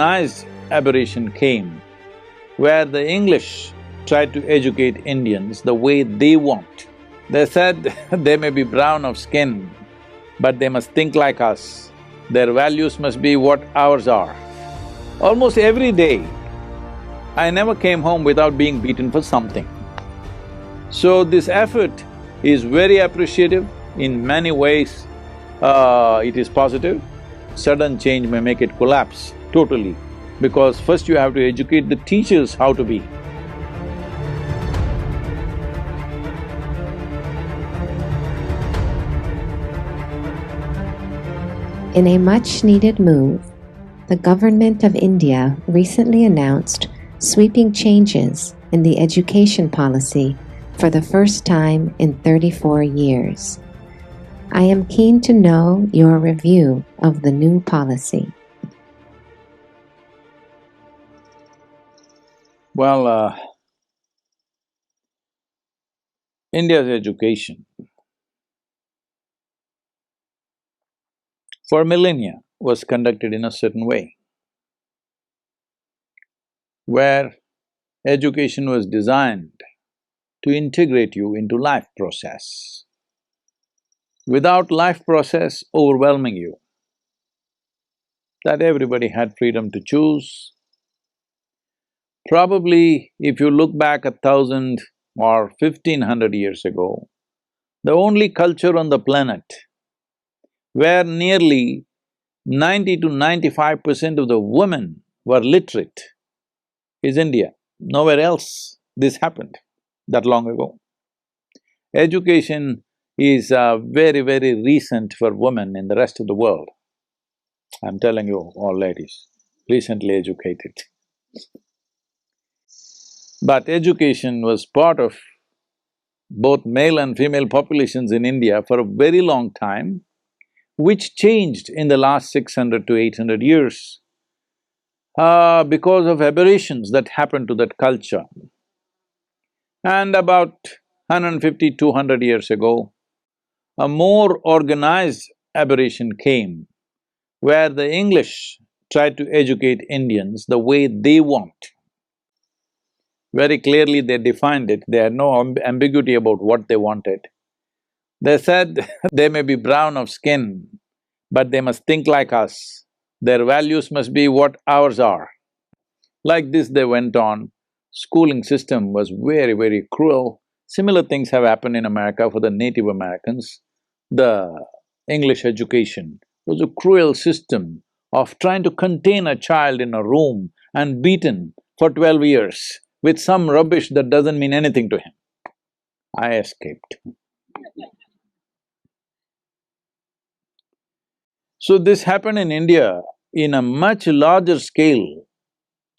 Nice aberration came where the English tried to educate Indians the way they want. They said they may be brown of skin, but they must think like us. Their values must be what ours are. Almost every day, I never came home without being beaten for something. So this effort is very appreciative. In many ways, it is positive. Sudden change may make it collapse totally, because first you have to educate the teachers how to be. In a much-needed move, the government of India recently announced sweeping changes in the education policy for the first time in 34 years. I am keen to know your review of the new policy. Well, India's education for millennia was conducted in a certain way, where education was designed to integrate you into life process, without life process overwhelming you, that everybody had freedom to choose. Probably if you look back 1,000 or 1,500 years ago, the only culture on the planet where nearly 90 to 95% of the women were literate is India. Nowhere else this happened that long ago. Education is very, very recent for women in the rest of the world. I'm telling you, all ladies, recently educated. But education was part of both male and female populations in India for a very long time, which changed in the last 600 to 800 years because of aberrations that happened to that culture. And about 150, 200 years ago, a more organized aberration came where the English tried to educate Indians the way they want. Very clearly they defined it, they had no ambiguity about what they wanted. They said they may be brown of skin, but they must think like us. Their values must be what ours are. Like this they went on. Schooling system was very, very cruel. Similar things have happened in America for the Native Americans. The English education was a cruel system of trying to contain a child in a room and beaten for 12 years with some rubbish that doesn't mean anything to him. I escaped. So this happened in India in a much larger scale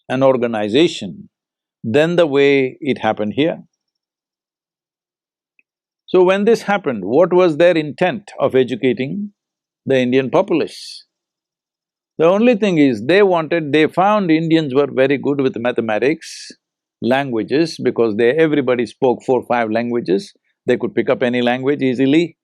and organization than the way it happened here. So when this happened, what was their intent of educating the Indian populace? The only thing is they found Indians were very good with mathematics, languages, because everybody spoke 4, 5 languages, they could pick up any language easily,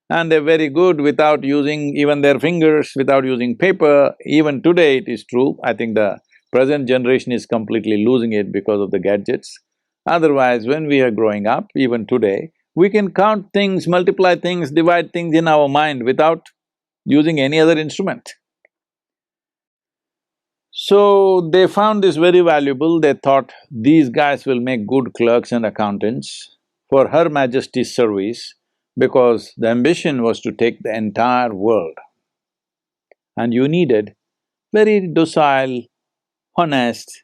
and they're very good without using even their fingers, without using paper. Even today it is true, I think the present generation is completely losing it because of the gadgets. Otherwise, when we are growing up, even today, we can count things, multiply things, divide things in our mind without using any other instrument. So they found this very valuable, they thought these guys will make good clerks and accountants for Her Majesty's service, because the ambition was to take the entire world. And you needed very docile, honest,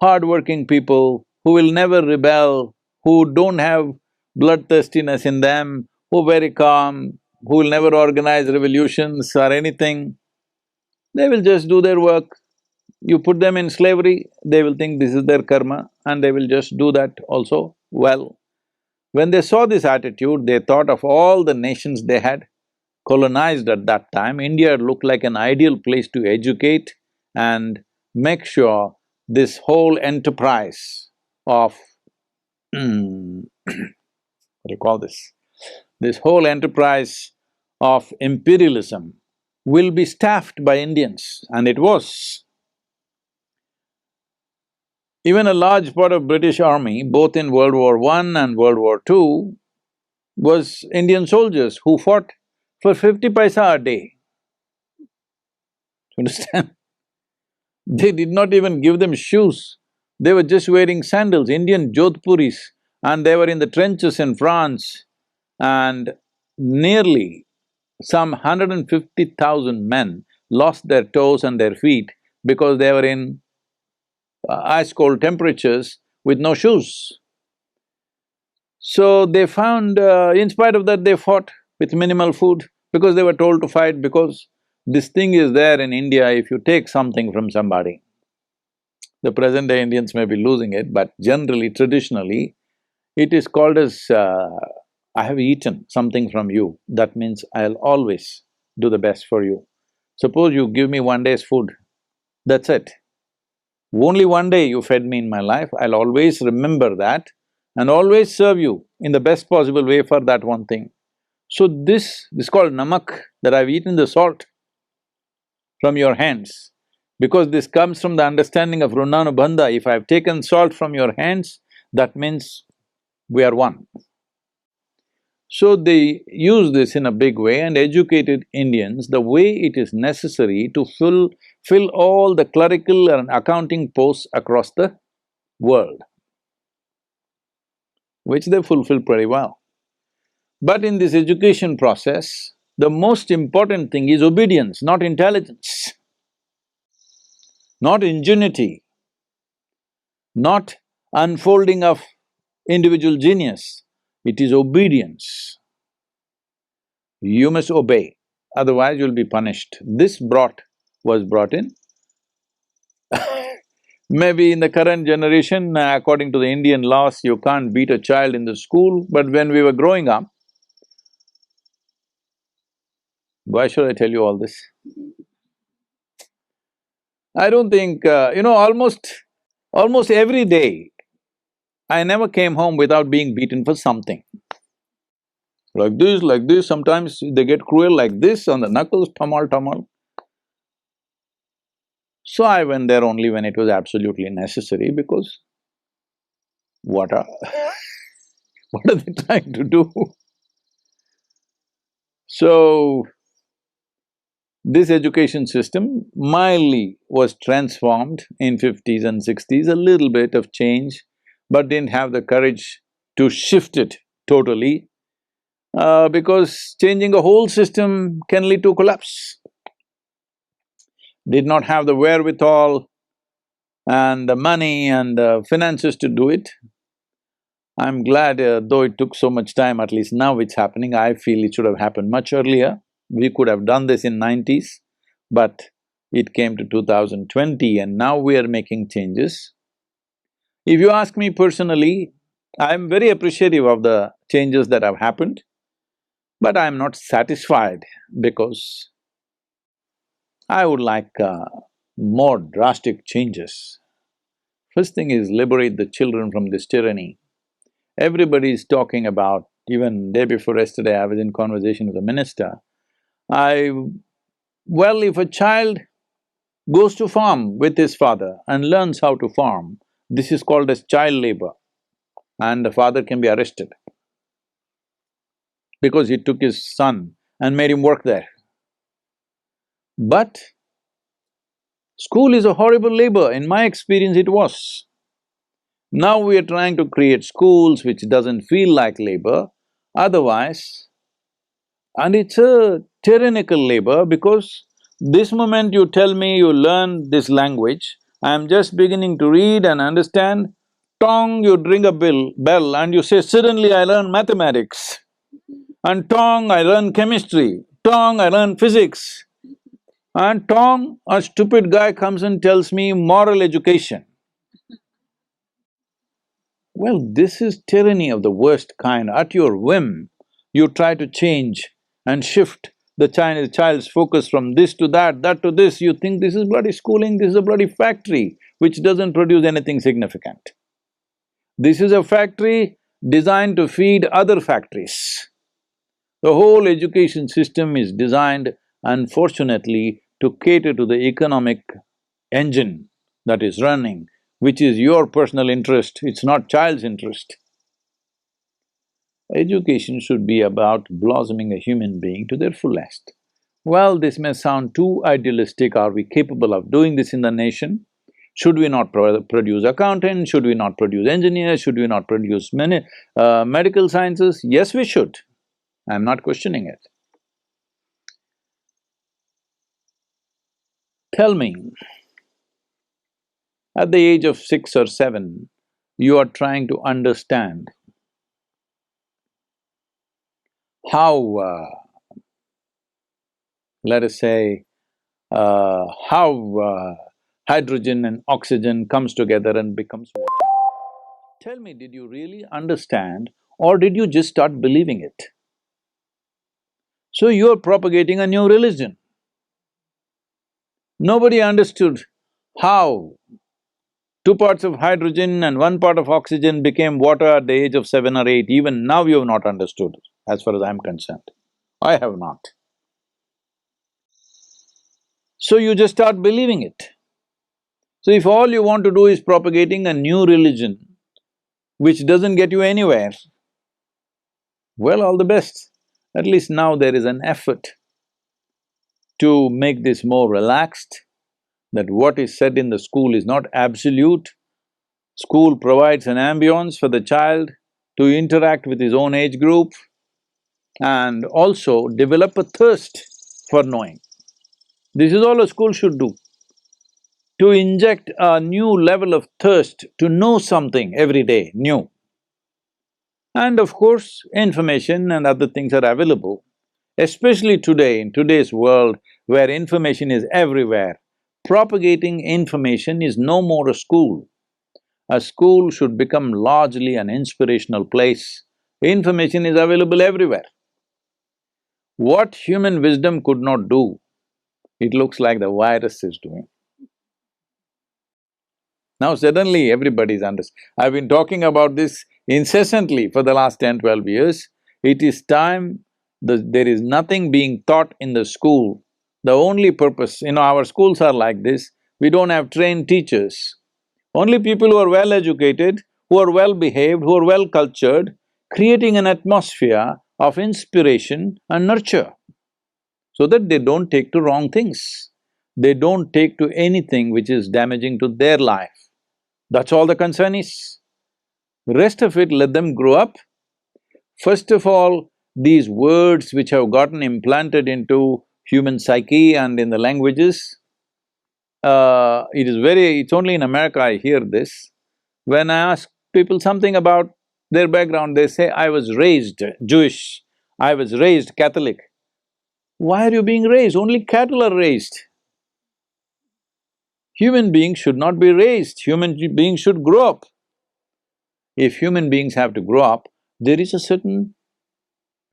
hard-working people who will never rebel, who don't have bloodthirstiness in them, who are very calm, who will never organize revolutions or anything. They will just do their work. You put them in slavery, they will think this is their karma and they will just do that also well. When they saw this attitude, they thought of all the nations they had colonized at that time, India looked like an ideal place to educate and make sure this whole enterprise of what do you call this? This whole enterprise of imperialism will be staffed by Indians, and it was. Even a large part of British army, both in World War I and World War II, was Indian soldiers who fought for 50 paisa a day. Understand? They did not even give them shoes. They were just wearing sandals, Indian Jodhpuris, and they were in the trenches in France, and nearly some 150,000 men lost their toes and their feet because they were in ice cold temperatures with no shoes. So they found, in spite of that, they fought with minimal food because they were told to fight, because this thing is there in India. If you take something from somebody, the present-day Indians may be losing it, but generally, traditionally, it is called as, I have eaten something from you, that means I'll always do the best for you. Suppose you give me one day's food, that's it. Only one day you fed me in my life, I'll always remember that and always serve you in the best possible way for that one thing. So this is called namak, that I've eaten the salt from your hands. Because this comes from the understanding of Runanubandha, if I've taken salt from your hands, that means we are one. So they use this in a big way and educated Indians the way it is necessary to fill all the clerical and accounting posts across the world, which they fulfill pretty well. But in this education process, the most important thing is obedience, not intelligence, not ingenuity, not unfolding of individual genius. It is obedience. You must obey, otherwise you'll be punished. This was brought in. Maybe in the current generation, according to the Indian laws, you can't beat a child in the school, but when we were growing up, why should I tell you all this? I don't think… almost every day, I never came home without being beaten for something. Like this, sometimes they get cruel like this on the knuckles, tamal, tamal. So I went there only when it was absolutely necessary, because what are… what are they trying to do? So, this education system mildly was transformed in 50s and 60s, a little bit of change, but didn't have the courage to shift it totally, because changing a whole system can lead to collapse. Did not have the wherewithal and the money and the finances to do it. I'm glad, though it took so much time, at least now it's happening. I feel it should have happened much earlier. We could have done this in 90s, but it came to 2020 and now we are making changes. If you ask me personally, I'm very appreciative of the changes that have happened, but I'm not satisfied because I would like more drastic changes. First thing is liberate the children from this tyranny. Everybody is talking about… even day before yesterday, I was in conversation with a minister. Well, if a child goes to farm with his father and learns how to farm, this is called as child labor, and the father can be arrested because he took his son and made him work there. But school is a horrible labor, in my experience it was. Now we are trying to create schools which doesn't feel like labor, otherwise… and it's a tyrannical labor, because this moment you tell me you learn this language, I'm just beginning to read and understand, tong, you ring a bell and you say, suddenly I learn mathematics, and tong, I learn chemistry, tong, I learn physics, and tong, a stupid guy comes and tells me moral education. Well, this is tyranny of the worst kind. At your whim, you try to change and shift the child's focus from this to that to this. You think this is bloody schooling, this is a bloody factory which doesn't produce anything significant. This is a factory designed to feed other factories. The whole education system is designed, unfortunately, to cater to the economic engine that is running, which is your personal interest, it's not child's interest. Education should be about blossoming a human being to their fullest. Well, this may sound too idealistic. Are we capable of doing this in the nation? Should we not produce accountants? Should we not produce engineers? Should we not produce medical sciences? Yes, we should. I'm not questioning it. Tell me, at the age of 6 or 7, you are trying to understand how, let us say, how hydrogen and oxygen comes together and becomes water. Tell me, did you really understand or did you just start believing it? So you're propagating a new religion. Nobody understood how 2 parts of hydrogen and 1 part of oxygen became water at the age of 7 or 8. Even now you have not understood, as far as I'm concerned. I have not. So you just start believing it. So if all you want to do is propagating a new religion, which doesn't get you anywhere, well, all the best. At least now there is an effort to make this more relaxed, that what is said in the school is not absolute. School provides an ambience for the child to interact with his own age group and also develop a thirst for knowing. This is all a school should do, to inject a new level of thirst to know something every day, new. And of course, information and other things are available, especially today, in today's world where information is everywhere. Propagating information is no more a school. A school should become largely an inspirational place. Information is available everywhere. What human wisdom could not do, it looks like the virus is doing. Now suddenly everybody's I've been talking about this incessantly for the last 10, 12 years. It is time, there is nothing being taught in the school. The only purpose, our schools are like this, we don't have trained teachers. Only people who are well-educated, who are well-behaved, who are well-cultured, creating an atmosphere of inspiration and nurture, so that they don't take to wrong things. They don't take to anything which is damaging to their life. That's all the concern is. Rest of it, let them grow up. First of all, these words which have gotten implanted into human psyche and in the languages, it's only in America I hear this. When I ask people something about their background, they say, I was raised Jewish, I was raised Catholic. Why are you being raised? Only cattle are raised. Human beings should not be raised, human beings should grow up. If human beings have to grow up, there is a certain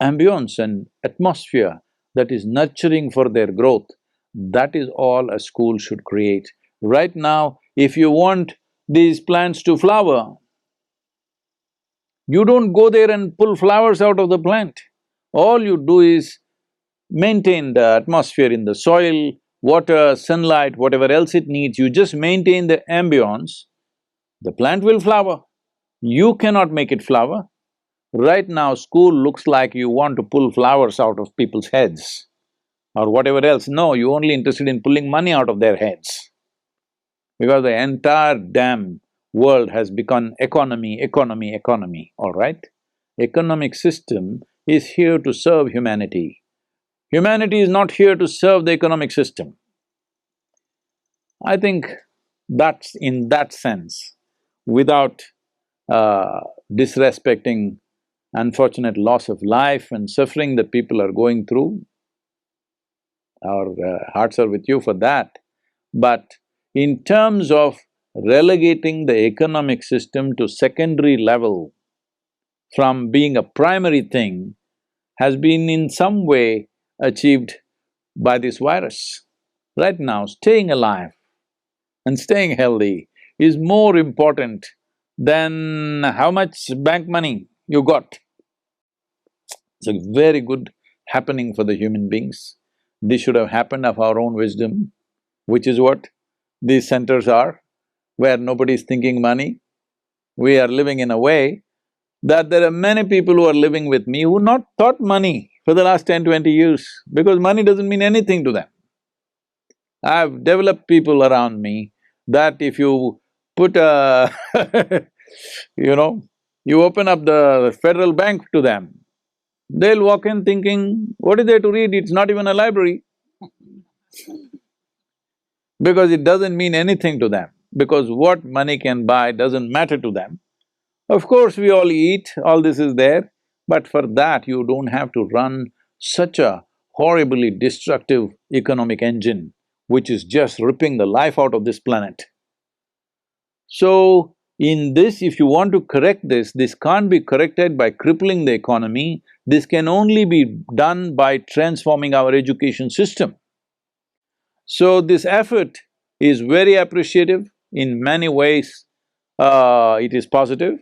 ambience and atmosphere that is nurturing for their growth. That is all a school should create. Right now, if you want these plants to flower, you don't go there and pull flowers out of the plant. All you do is maintain the atmosphere in the soil, water, sunlight, whatever else it needs, you just maintain the ambience, the plant will flower. You cannot make it flower. Right now, school looks like you want to pull flowers out of people's heads or whatever else. No, you're only interested in pulling money out of their heads. Because the entire damn world has become economy, economy, economy, all right? Economic system is here to serve humanity. Humanity is not here to serve the economic system. I think that's in that sense, without disrespecting unfortunate loss of life and suffering that people are going through, our hearts are with you for that. But in terms of relegating the economic system to secondary level from being a primary thing has been in some way achieved by this virus. Right now, staying alive and staying healthy is more important than how much bank money you got. It's a very good happening for the human beings. This should have happened of our own wisdom, which is what these centers are. where nobody's thinking money. We are living in a way that there are many people who are living with me who not thought money for the last 10-20 years, because money doesn't mean anything to them. I've developed people around me that if you put a you know, you open up the Federal Bank to them, they'll walk in thinking, what is there to read? It's not even a library. Because it doesn't mean anything to them, because what money can buy doesn't matter to them. Of course, we all eat, all this is there, but for that you don't have to run such a horribly destructive economic engine which is just ripping the life out of this planet. So, in this, if you want to correct this can't be corrected by crippling the economy, this can only be done by transforming our education system. So, this effort is very appreciative, in many ways it is positive,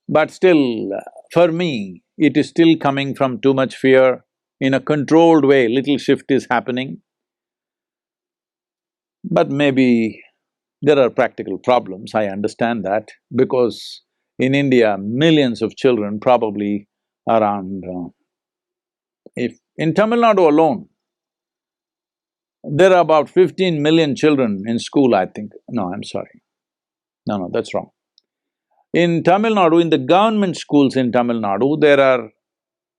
but still, for me, it is still coming from too much fear. In a controlled way, little shift is happening, but maybe there are practical problems, I understand that, because in India, millions of children, probably around… if… in Tamil Nadu alone, there are about 15 million children in school, I think. No, I'm sorry. No, that's wrong. In Tamil Nadu, in the government schools in Tamil Nadu, there are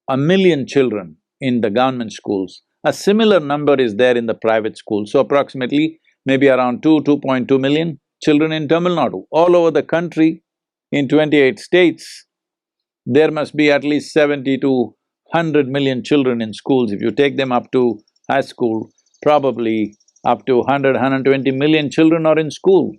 1 million children in the government schools. A similar number is there in the private schools, so approximately maybe around 2.2 million children in Tamil Nadu. All over the country, in 28 states, there must be at least 70 to 100 million children in schools. If you take them up to high school, probably up to 120 million children are in school.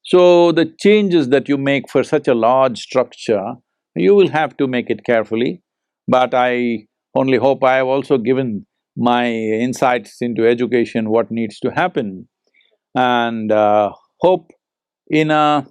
So, the changes that you make for such a large structure, you will have to make it carefully. But I only hope I have also given my insights into education, what needs to happen, and hope in a…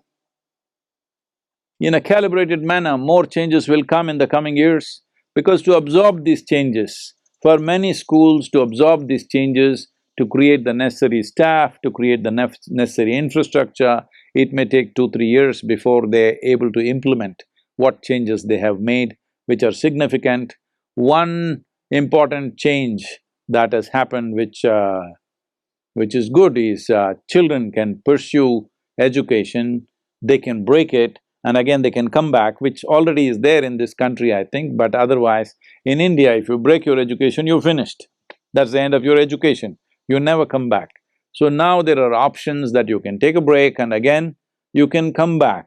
in a calibrated manner, more changes will come in the coming years. Because to absorb these changes, for many schools to absorb these changes, to create the necessary staff, to create the necessary infrastructure, it may take 2-3 years before they're able to implement what changes they have made, which are significant. One important change that has happened which is good is children can pursue education, they can break it, and again they can come back, which already is there in this country, I think, but otherwise, in India, if you break your education, you're finished. That's the end of your education, you never come back. So now there are options that you can take a break and again you can come back.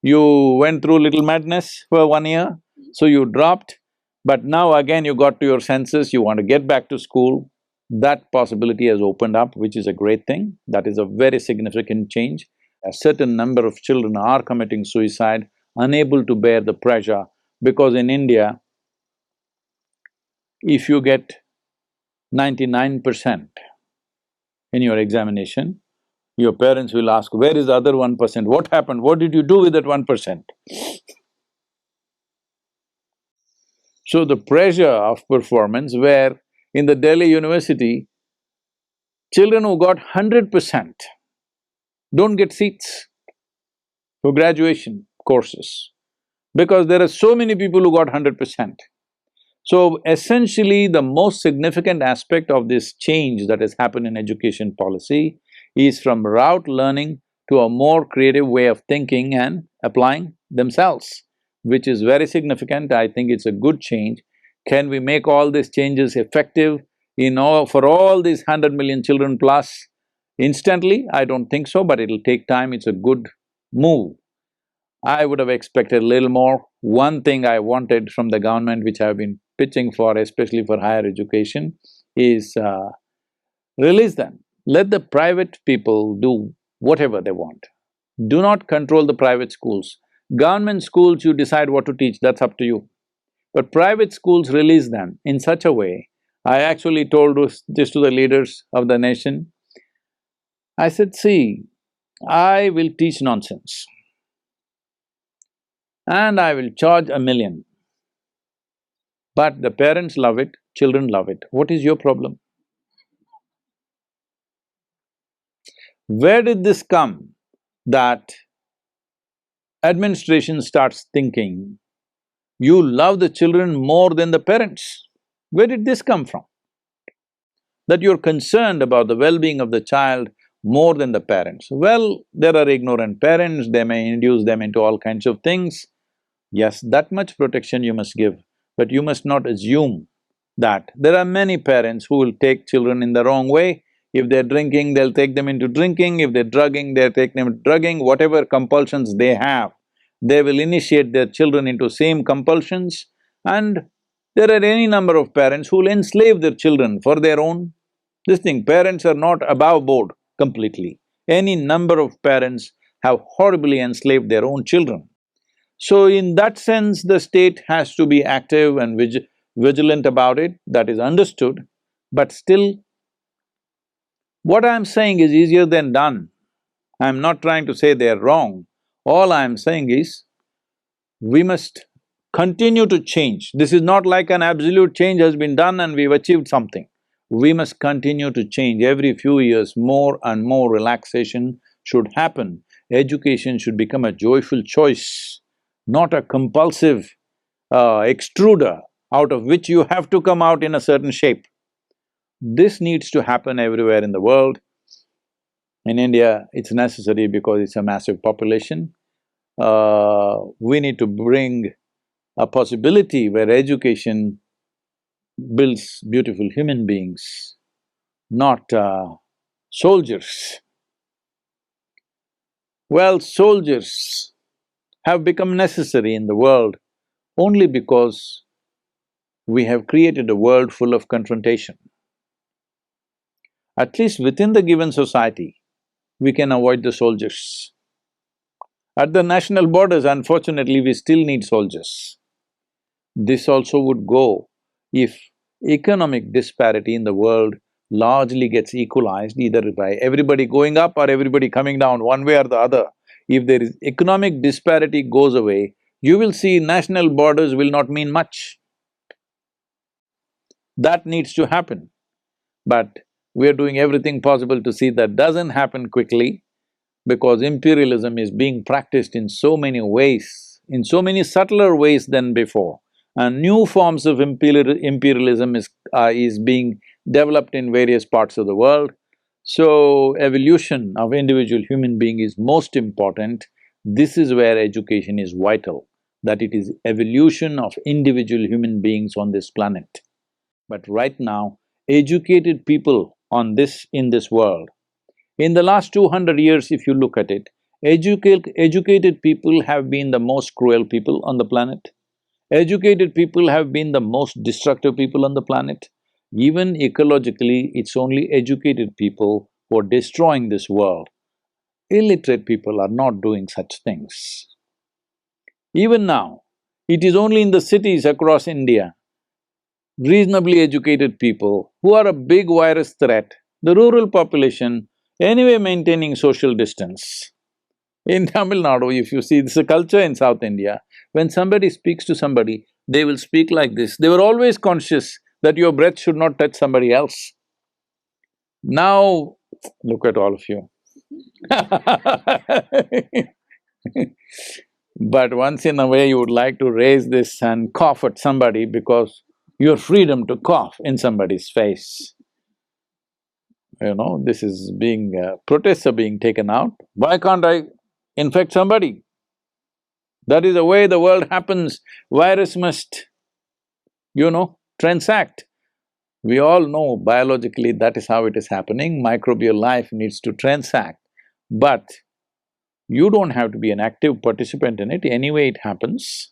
You went through little madness for 1 year, so you dropped, but now again you got to your senses, you want to get back to school. That possibility has opened up, which is a great thing. That is a very significant change. A certain number of children are committing suicide, unable to bear the pressure, because in India, if you get 99% in your examination, your parents will ask, where is the other 1%? What happened? What did you do with that 1%? So the pressure of performance, where in the Delhi University, children who got 100% don't get seats for graduation courses, because there are so many people who got 100%. So essentially, the most significant aspect of this change that has happened in education policy is from rote learning to a more creative way of thinking and applying themselves, which is very significant. I think it's a good change. Can we make all these changes effective for all these 100 million children plus instantly? I don't think so, but it'll take time, it's a good move. I would have expected a little more. One thing I wanted from the government, which I've been pitching for, especially for higher education, is release them. Let the private people do whatever they want. Do not control the private schools. Government schools, you decide what to teach, that's up to you. But private schools, release them in such a way. I actually told this to the leaders of the nation. I said, see, I will teach nonsense and I will charge 1 million. But the parents love it, children love it. What is your problem? Where did this come that administration starts thinking you love the children more than the parents? Where did this come from? That you're concerned about the well-being of the child more than the parents. Well, there are ignorant parents, they may induce them into all kinds of things. Yes, that much protection you must give, but you must not assume that there are many parents who will take children in the wrong way. If they're drinking, they'll take them into drinking, if they're drugging, they'll take them into drugging, whatever compulsions they have, they will initiate their children into same compulsions, and there are any number of parents who will enslave their children for their own… This thing, parents are not above board completely. Any number of parents have horribly enslaved their own children. So in that sense, the state has to be active and vigilant about it, that is understood, but still, what I'm saying is easier than done. I'm not trying to say they're wrong. All I'm saying is, we must continue to change. This is not like an absolute change has been done and we've achieved something. We must continue to change. Every few years, more and more relaxation should happen. Education should become a joyful choice, not a compulsive extruder out of which you have to come out in a certain shape. This needs to happen everywhere in the world. In India, it's necessary because it's a massive population. We need to bring a possibility where education builds beautiful human beings, not soldiers. Well, soldiers have become necessary in the world only because we have created a world full of confrontation. At least within the given society, we can avoid the soldiers. At the national borders, unfortunately, we still need soldiers. This also would go if economic disparity in the world largely gets equalized, either by everybody going up or everybody coming down, one way or the other. If there is economic disparity goes away, you will see national borders will not mean much. That needs to happen. But we're doing everything possible to see that doesn't happen quickly, because imperialism is being practiced in so many ways, in so many subtler ways than before. And new forms of imperialism is being developed in various parts of the world. So, evolution of individual human being is most important. This is where education is vital, that it is evolution of individual human beings on this planet. But right now, educated people in this world, in the last 200 years, if you look at it, educated people have been the most cruel people on the planet. Educated people have been the most destructive people on the planet. Even ecologically, it's only educated people who are destroying this world. Illiterate people are not doing such things. Even now, it is only in the cities across India, reasonably educated people who are a big virus threat, the rural population anyway maintaining social distance. In Tamil Nadu, if you see, this is a culture in South India, when somebody speaks to somebody, they will speak like this. They were always conscious that your breath should not touch somebody else. Now, look at all of you. But once in a way you would like to raise this and cough at somebody because your freedom to cough in somebody's face. You know, this is being… protests are being taken out. Why can't I infect somebody? That is the way the world happens. Virus must, transact. We all know biologically that is how it is happening, microbial life needs to transact. But you don't have to be an active participant in it, anyway it happens.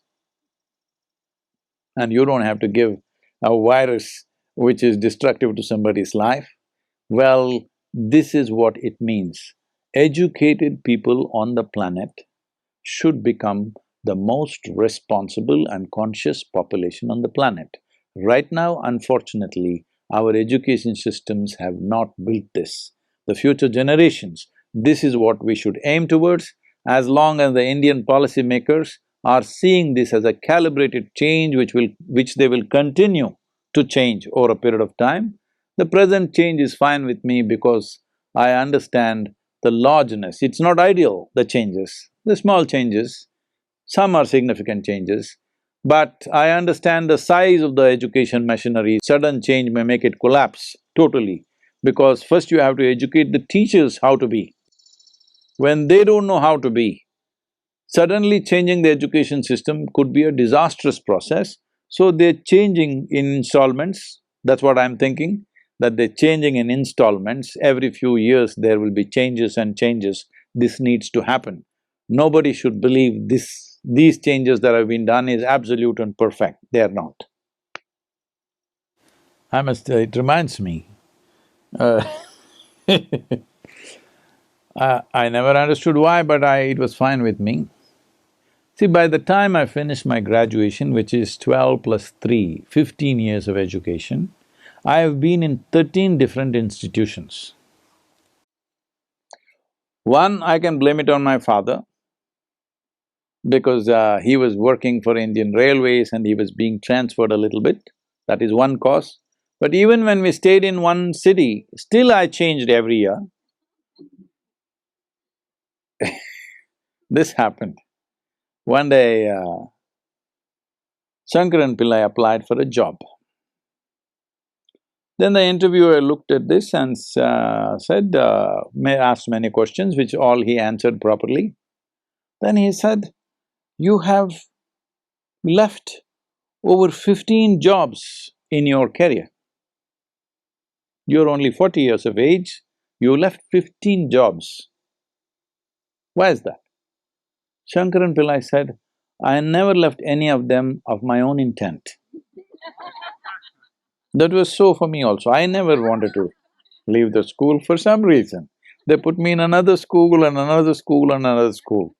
And you don't have to give a virus which is destructive to somebody's life. Well, this is what it means. Educated people on the planet should become the most responsible and conscious population on the planet. Right now, unfortunately, our education systems have not built this. The future generations, this is what we should aim towards. As long as the Indian policymakers are seeing this as a calibrated change which they will continue to change over a period of time, the present change is fine with me because I understand the largeness. It's not ideal, the changes, the small changes, some are significant changes, but I understand the size of the education machinery. Sudden change may make it collapse totally, because first you have to educate the teachers how to be. When they don't know how to be, suddenly changing the education system could be a disastrous process, so they're changing in installments. That's what I'm thinking, that they're changing in installments. Every few years there will be changes and changes. This needs to happen. Nobody should believe these changes that have been done is absolute and perfect. They are not. It reminds me, uh, I never understood why, but it was fine with me. See, by the time I finished my graduation, which is 12 plus 3, 15 years of education, I have been in 13 different institutions. One, I can blame it on my father, because he was working for Indian Railways and he was being transferred a little bit. That is one cause. But even when we stayed in one city, still I changed every year. This happened. One day, Shankaran Pillai applied for a job. Then the interviewer looked at this and said, asked many questions, which all he answered properly. Then he said, "You have left over 15 jobs in your career. You're only 40 years of age, you left 15 jobs. Why is that?" Shankaran Pillai said, "I never left any of them of my own intent." That was so for me also. I never wanted to leave the school for some reason. They put me in another school and another school and another school.